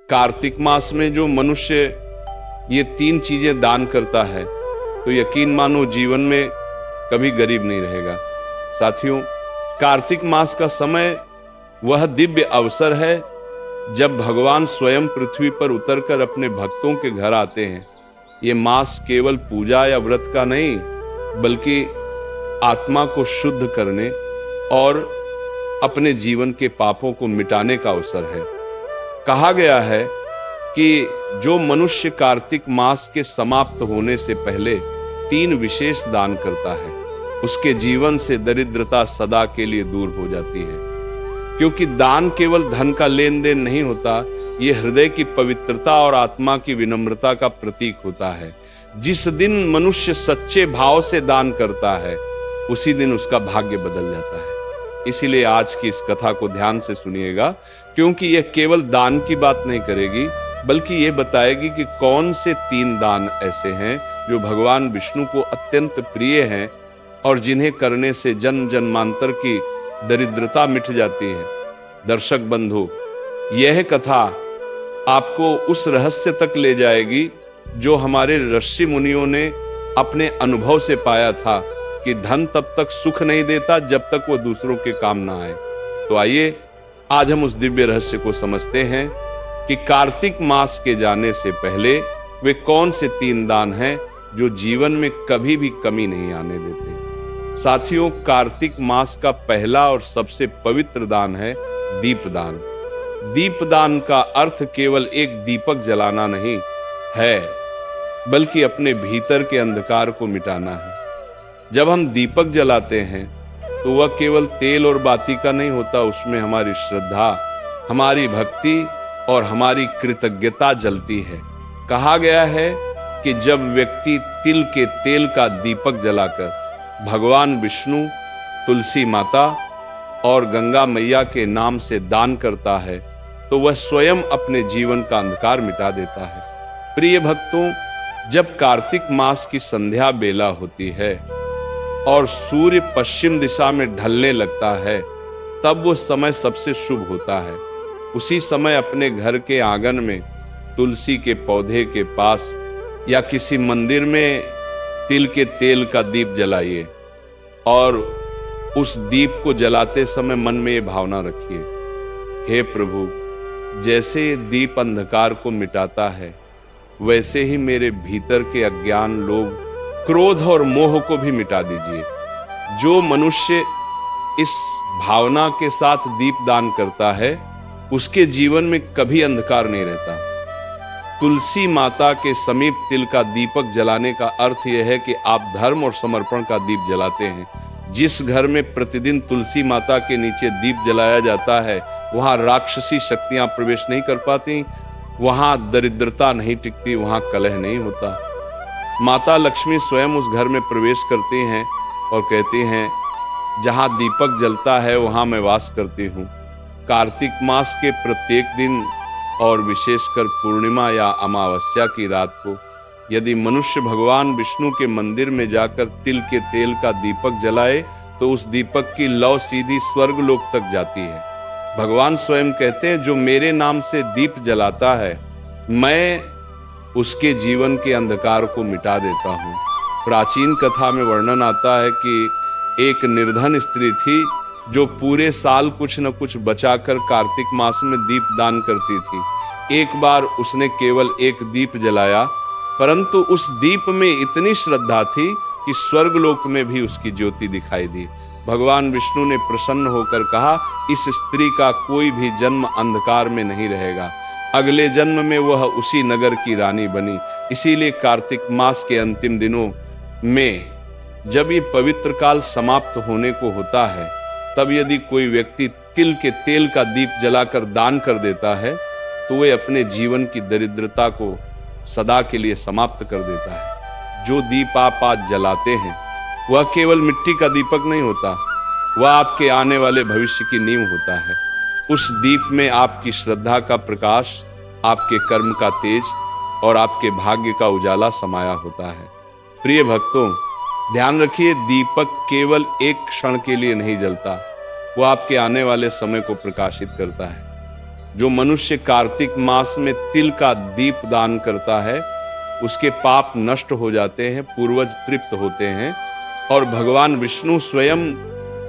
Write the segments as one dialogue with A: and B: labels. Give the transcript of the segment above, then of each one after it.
A: कार्तिक मास में जो मनुष्य ये 3 चीजें दान करता है तो यकीन मानो जीवन में कभी गरीब नहीं रहेगा। साथियों, कार्तिक मास का समय वह दिव्य अवसर है जब भगवान स्वयं पृथ्वी पर उतरकर अपने भक्तों के घर आते हैं। ये मास केवल पूजा या व्रत का नहीं, बल्कि आत्मा को शुद्ध करने और अपने जीवन के पापों को मिटाने का अवसर है। कहा गया है कि जो मनुष्य कार्तिक मास के समाप्त होने से पहले 3 विशेष दान करता है, उसके जीवन से दरिद्रता सदा के लिए दूर हो जाती है। क्योंकि दान केवल धन का लेन देन नहीं होता, ये हृदय की पवित्रता और आत्मा की विनम्रता का प्रतीक होता है। जिस दिन मनुष्य सच्चे भाव से दान करता है, उसी दिन उसका भाग्य बदल जाता है। इसीलिए आज की इस कथा को ध्यान से सुनिएगा, क्योंकि यह केवल दान की बात नहीं करेगी, बल्कि यह बताएगी कि कौन से 3 दान ऐसे हैं जो भगवान विष्णु को अत्यंत प्रिय हैं और जिन्हें करने से जन्म जन्मांतर की दरिद्रता मिट जाती है। दर्शक बंधु, यह कथा आपको उस रहस्य तक ले जाएगी जो हमारे ऋषि मुनियों ने अपने अनुभव से पाया था कि धन तब तक सुख नहीं देता जब तक वह दूसरों के काम ना आए। तो आइए आज हम उस दिव्य रहस्य को समझते हैं कि कार्तिक मास के जाने से पहले वे कौन से 3 दान हैं जो जीवन में कभी भी कमी नहीं आने देते। साथियों, कार्तिक मास का पहला और सबसे पवित्र दान है दीपदान। दीपदान का अर्थ केवल एक दीपक जलाना नहीं है, बल्कि अपने भीतर के अंधकार को मिटाना है। जब हम दीपक जलाते हैं तो वह केवल तेल और बाती का नहीं होता, उसमें हमारी श्रद्धा, हमारी भक्ति और हमारी कृतज्ञता जलती है। कहा गया है कि जब व्यक्ति तिल के तेल का दीपक जलाकर भगवान विष्णु, तुलसी माता और गंगा मैया के नाम से दान करता है तो वह स्वयं अपने जीवन का अंधकार मिटा देता है। प्रिय भक्तों, जब कार्तिक मास की संध्या बेला होती है और सूर्य पश्चिम दिशा में ढलने लगता है, तब वो समय सबसे शुभ होता है। उसी समय अपने घर के आंगन में तुलसी के पौधे के पास या किसी मंदिर में तिल के तेल का दीप जलाइए और उस दीप को जलाते समय मन में ये भावना रखिए, हे प्रभु, जैसे ये दीप अंधकार को मिटाता है, वैसे ही मेरे भीतर के अज्ञान, लोभ, क्रोध और मोह को भी मिटा दीजिए। जो मनुष्य इस भावना के साथ दीप दान करता है, उसके जीवन में कभी अंधकार नहीं रहता। तुलसी माता के समीप तिल का दीपक जलाने का अर्थ यह है कि आप धर्म और समर्पण का दीप जलाते हैं। जिस घर में प्रतिदिन तुलसी माता के नीचे दीप जलाया जाता है, वहां राक्षसी शक्तियां प्रवेश नहीं कर पाती, वहां दरिद्रता नहीं टिकती, वहां कलह नहीं होता। माता लक्ष्मी स्वयं उस घर में प्रवेश करती हैं और कहती हैं, जहां दीपक जलता है वहां मैं वास करती हूँ। कार्तिक मास के प्रत्येक दिन और विशेषकर पूर्णिमा या अमावस्या की रात को यदि मनुष्य भगवान विष्णु के मंदिर में जाकर तिल के तेल का दीपक जलाए तो उस दीपक की लौ सीधी स्वर्ग लोक तक जाती है। भगवान स्वयं कहते हैं, जो मेरे नाम से दीप जलाता है, मैं उसके जीवन के अंधकार को मिटा देता हूँ। प्राचीन कथा में वर्णन आता है कि एक निर्धन स्त्री थी जो पूरे साल कुछ न कुछ बचाकर कार्तिक मास में दीप दान करती थी। एक बार उसने केवल एक दीप जलाया, परंतु उस दीप में इतनी श्रद्धा थी कि स्वर्गलोक में भी उसकी ज्योति दिखाई दी। भगवान विष्णु ने प्रसन्न होकर कहा, इस स्त्री का कोई भी जन्म अंधकार में नहीं रहेगा, अगले जन्म में वह उसी नगर की रानी बनी। इसीलिए कार्तिक मास के अंतिम दिनों में जब ये पवित्र काल समाप्त होने को होता है, तब यदि कोई व्यक्ति तिल के तेल का दीप जलाकर दान कर देता है तो वह अपने जीवन की दरिद्रता को सदा के लिए समाप्त कर देता है। जो दीप आप आज जलाते हैं वह केवल मिट्टी का दीपक नहीं होता, वह आपके आने वाले भविष्य की नींव होता है। उस दीप में आपकी श्रद्धा का प्रकाश, आपके कर्म का तेज और आपके भाग्य का उजाला समाया होता है। प्रिय भक्तों, ध्यान रखिए, दीपक केवल एक क्षण के लिए नहीं जलता, वो आपके आने वाले समय को प्रकाशित करता है। जो मनुष्य कार्तिक मास में तिल का दीप दान करता है उसके पाप नष्ट हो जाते हैं, पूर्वज तृप्त होते हैं और भगवान विष्णु स्वयं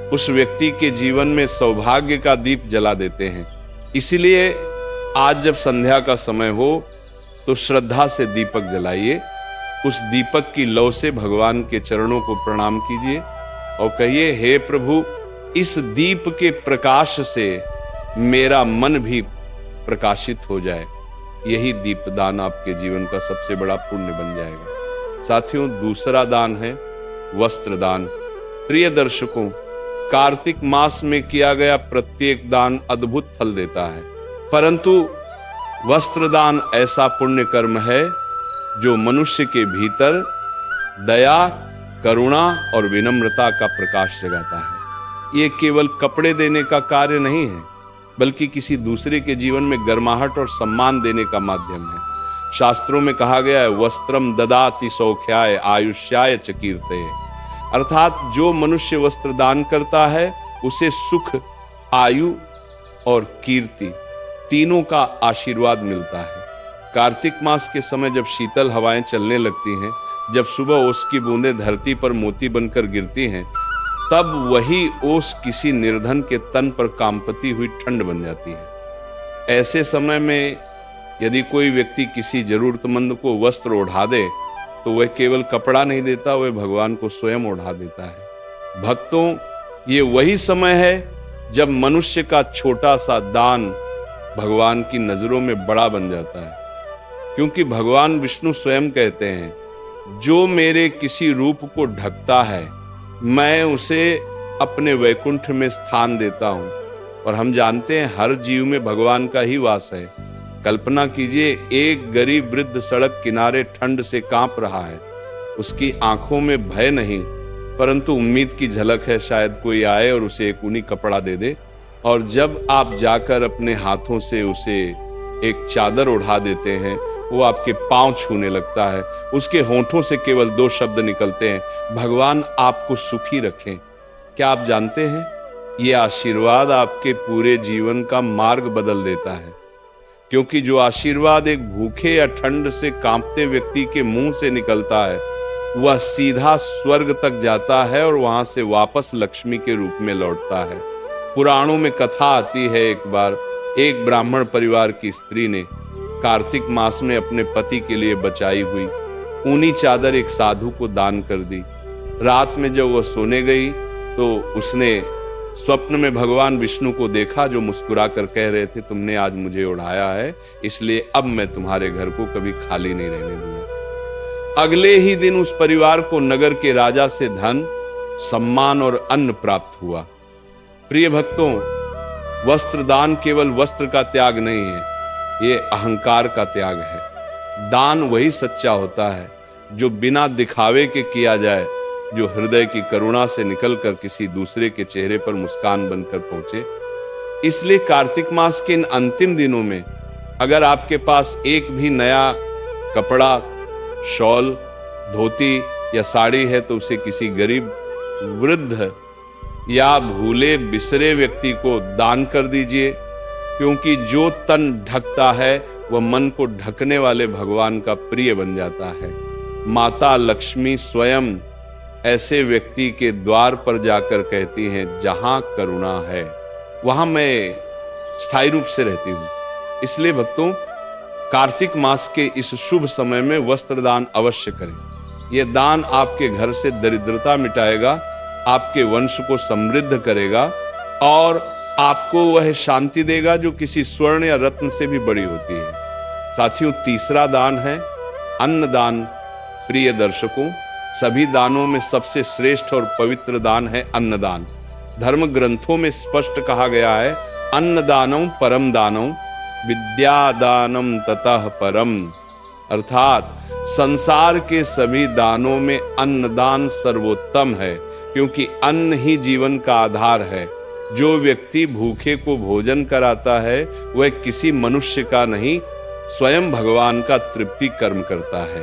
A: उस व्यक्ति के जीवन में सौभाग्य का दीप जला देते हैं। इसीलिए आज जब संध्या का समय हो तो श्रद्धा से दीपक जलाइए, उस दीपक की लौ से भगवान के चरणों को प्रणाम कीजिए और कहिए, हे प्रभु, इस दीप के प्रकाश से मेरा मन भी प्रकाशित हो जाए। यही दीपदान आपके जीवन का सबसे बड़ा पुण्य बन जाएगा। साथियों, दूसरा दान है वस्त्र दान। प्रिय दर्शकों, कार्तिक मास में किया गया प्रत्येक दान अद्भुत फल देता है, परंतु वस्त्र दान ऐसा पुण्य कर्म है जो मनुष्य के भीतर दया, करुणा और विनम्रता का प्रकाश जगाता है। ये केवल कपड़े देने का कार्य नहीं है, बल्कि किसी दूसरे के जीवन में गर्माहट और सम्मान देने का माध्यम है। शास्त्रों में कहा गया है, वस्त्रम ददाति सौख्याय आयुष्याय च कीर्तये, अर्थात जो मनुष्य वस्त्र दान करता है उसे सुख, आयु और कीर्ति तीनों का आशीर्वाद मिलता है। कार्तिक मास के समय जब शीतल हवाएं चलने लगती हैं, जब सुबह ओस की बूंदें धरती पर मोती बनकर गिरती हैं, तब वही ओस किसी निर्धन के तन पर कांपती हुई ठंड बन जाती है। ऐसे समय में यदि कोई व्यक्ति किसी जरूरतमंद को वस्त्र ओढ़ा दे तो वह केवल कपड़ा नहीं देता, वह भगवान को स्वयं ओढ़ा देता है। भक्तों, ये वही समय है जब मनुष्य का छोटा सा दान भगवान की नजरों में बड़ा बन जाता है, क्योंकि भगवान विष्णु स्वयं कहते हैं, जो मेरे किसी रूप को ढकता है मैं उसे अपने वैकुंठ में स्थान देता हूं। और हम जानते हैं हर जीव में भगवान का ही वास है। कल्पना कीजिए, एक गरीब वृद्ध सड़क किनारे ठंड से कांप रहा है, उसकी आंखों में भय नहीं परंतु उम्मीद की झलक है, शायद कोई आए और उसे एक ऊनी कपड़ा दे दे। और जब आप जाकर अपने हाथों से उसे एक चादर ओढ़ा देते हैं, वो आपके पांव छूने लगता है, उसके होंठों से केवल 2 शब्द निकलते हैं, भगवान आपको सुखी रखें। क्या आप जानते हैं, ये आशीर्वाद आपके पूरे जीवन का मार्ग बदल देता है, क्योंकि जो आशीर्वाद एक भूखे या ठंड से कांपते व्यक्ति के मुंह से निकलता है वह सीधा स्वर्ग तक जाता है और वहां से वापस लक्ष्मी के रूप में लौटता है। पुराणों में कथा आती है, एक बार एक ब्राह्मण परिवार की स्त्री ने कार्तिक मास में अपने पति के लिए बचाई हुई ऊनी चादर एक साधु को दान कर दी। रात में जब वह सोने गई तो उसने स्वप्न में भगवान विष्णु को देखा, जो मुस्कुरा कर कह रहे थे, तुमने आज मुझे उड़ाया है, इसलिए अब मैं तुम्हारे घर को कभी खाली नहीं रहने दूंगा। अगले ही दिन उस परिवार को नगर के राजा से धन, सम्मान और अन्न प्राप्त हुआ। प्रिय भक्तों, वस्त्र दान केवल वस्त्र का त्याग नहीं है, ये अहंकार का त्याग है। दान वही सच्चा होता है जो बिना दिखावे के किया जाए, जो हृदय की करुणा से निकलकर किसी दूसरे के चेहरे पर मुस्कान बनकर पहुंचे। इसलिए कार्तिक मास के इन अंतिम दिनों में अगर आपके पास एक भी नया कपड़ा, शॉल, धोती या साड़ी है तो उसे किसी गरीब, वृद्ध या भूले बिसरे व्यक्ति को दान कर दीजिए, क्योंकि जो तन ढकता है वह मन को ढकने वाले भगवान का प्रिय बन जाता है। माता लक्ष्मी स्वयं ऐसे व्यक्ति के द्वार पर जाकर कहती हैं, जहां करुणा है वहां मैं स्थायी रूप से रहती हूं। इसलिए भक्तों, कार्तिक मास के इस शुभ समय में वस्त्र दान अवश्य करें। यह दान आपके घर से दरिद्रता मिटाएगा, आपके वंश को समृद्ध करेगा और आपको वह शांति देगा जो किसी स्वर्ण या रत्न से भी बड़ी होती है। साथियों, तीसरा दान है अन्नदान। प्रिय दर्शकों, सभी दानों में सबसे श्रेष्ठ और पवित्र दान है अन्नदान। धर्म ग्रंथों में स्पष्ट कहा गया है, अन्नदानम परम दानम विद्यादानम ततः परम, अर्थात संसार के सभी दानों में अन्नदान सर्वोत्तम है, क्योंकि अन्न ही जीवन का आधार है। जो व्यक्ति भूखे को भोजन कराता है वह किसी मनुष्य का नहीं, स्वयं भगवान का तृप्ति कर्म करता है।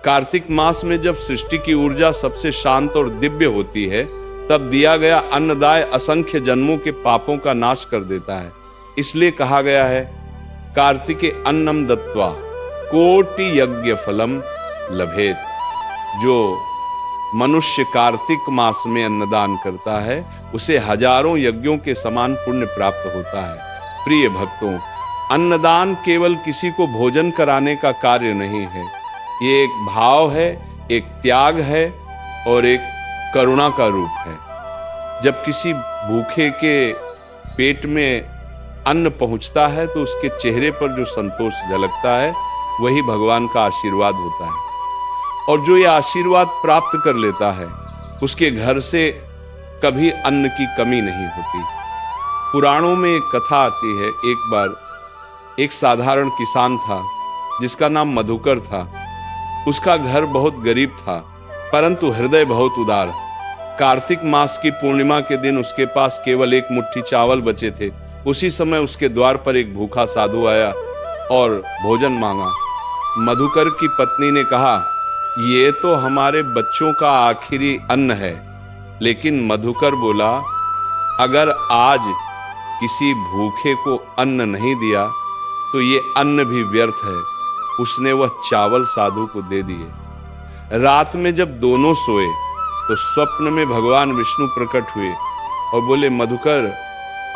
A: कार्तिक मास में जब सृष्टि की ऊर्जा सबसे शांत और दिव्य होती है, तब दिया गया अन्नदाय असंख्य जन्मों के पापों का नाश कर देता है। इसलिए कहा गया है, कार्तिके अन्नम दत्वा कोटि यज्ञ फलम लभेत। जो मनुष्य कार्तिक मास में अन्नदान करता है उसे हजारों यज्ञों के समान पुण्य प्राप्त होता है। प्रिय भक्तों, अन्नदान केवल किसी को भोजन कराने का कार्य नहीं है, ये एक भाव है, एक त्याग है और एक करुणा का रूप है। जब किसी भूखे के पेट में अन्न पहुंचता है तो उसके चेहरे पर जो संतोष झलकता है वही भगवान का आशीर्वाद होता है, और जो ये आशीर्वाद प्राप्त कर लेता है उसके घर से कभी अन्न की कमी नहीं होती। पुराणों में एक कथा आती है, एक बार एक साधारण किसान था जिसका नाम मधुकर था। उसका घर बहुत गरीब था परंतु हृदय बहुत उदार। कार्तिक मास की पूर्णिमा के दिन उसके पास केवल एक मुट्ठी चावल बचे थे। उसी समय उसके द्वार पर एक भूखा साधु आया और भोजन मांगा। मधुकर की पत्नी ने कहा, ये तो हमारे बच्चों का आखिरी अन्न है। लेकिन मधुकर बोला, अगर आज किसी भूखे को अन्न नहीं दिया तो ये अन्न भी व्यर्थ है। उसने वह चावल साधु को दे दिए। रात में जब दोनों सोए तो स्वप्न में भगवान विष्णु प्रकट हुए और बोले, मधुकर,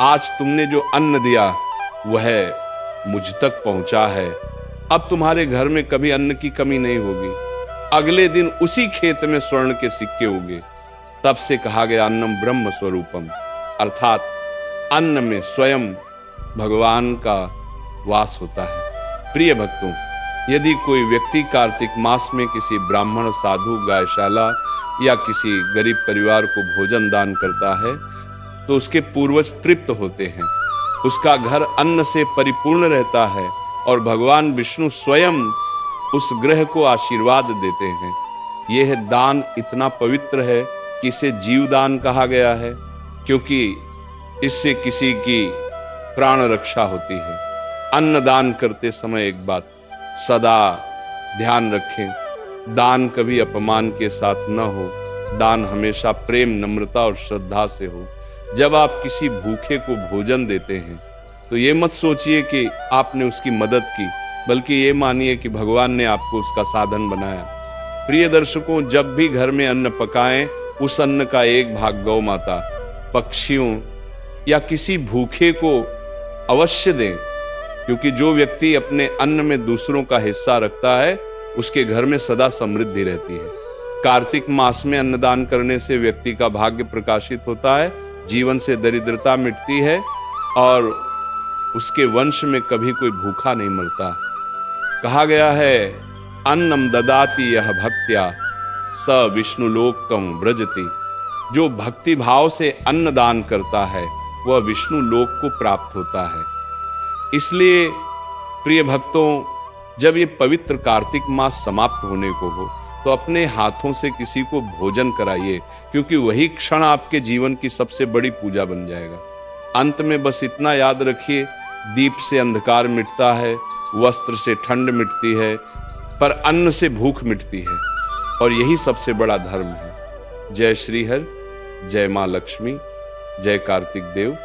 A: आज तुमने जो अन्न दिया वह मुझ तक पहुंचा है। अब तुम्हारे घर में कभी अन्न की कमी नहीं होगी। अगले दिन उसी खेत में स्वर्ण के सिक्के उगे। तब से कहा गया अन्नम ब्रह्म स्वरूपम, अर्थात अन्न में स्वयं भगवान का वास होता है। प्रिय भक्तों, यदि कोई व्यक्ति कार्तिक मास में किसी ब्राह्मण, साधु, गायशाला या किसी गरीब परिवार को भोजन दान करता है तो उसके पूर्वज तृप्त होते हैं, उसका घर अन्न से परिपूर्ण रहता है और भगवान विष्णु स्वयं उस ग्रह को आशीर्वाद देते हैं। यह दान इतना पवित्र है कि इसे जीवदान कहा गया है, क्योंकि इससे किसी की प्राण रक्षा होती है। अन्न दान करते समय एक बात सदा ध्यान रखें, दान कभी अपमान के साथ न हो। दान हमेशा प्रेम, नम्रता और श्रद्धा से हो। जब आप किसी भूखे को भोजन देते हैं तो ये मत सोचिए कि आपने उसकी मदद की, बल्कि ये मानिए कि भगवान ने आपको उसका साधन बनाया। प्रिय दर्शकों, जब भी घर में अन्न पकाएं, उस अन्न का एक भाग गौ माता, पक्षियों या किसी भूखे को अवश्य दें, क्योंकि जो व्यक्ति अपने अन्न में दूसरों का हिस्सा रखता है उसके घर में सदा समृद्धि रहती है। कार्तिक मास में अन्नदान करने से व्यक्ति का भाग्य प्रकाशित होता है, जीवन से दरिद्रता मिटती है और उसके वंश में कभी कोई भूखा नहीं मरता। कहा गया है, अन्नम ददाति यह भक्त्या स विष्णु लोकम व्रजति। जो भक्ति भाव से अन्न दान करता है वह विष्णु लोक को प्राप्त होता है। इसलिए प्रिय भक्तों, जब ये पवित्र कार्तिक मास समाप्त होने को हो तो अपने हाथों से किसी को भोजन कराइए, क्योंकि वही क्षण आपके जीवन की सबसे बड़ी पूजा बन जाएगा। अंत में बस इतना याद रखिए, दीप से अंधकार मिटता है, वस्त्र से ठंड मिटती है, पर अन्न से भूख मिटती है, और यही सबसे बड़ा धर्म है। जय श्री हरि, जय मां लक्ष्मी, जय कार्तिक देव।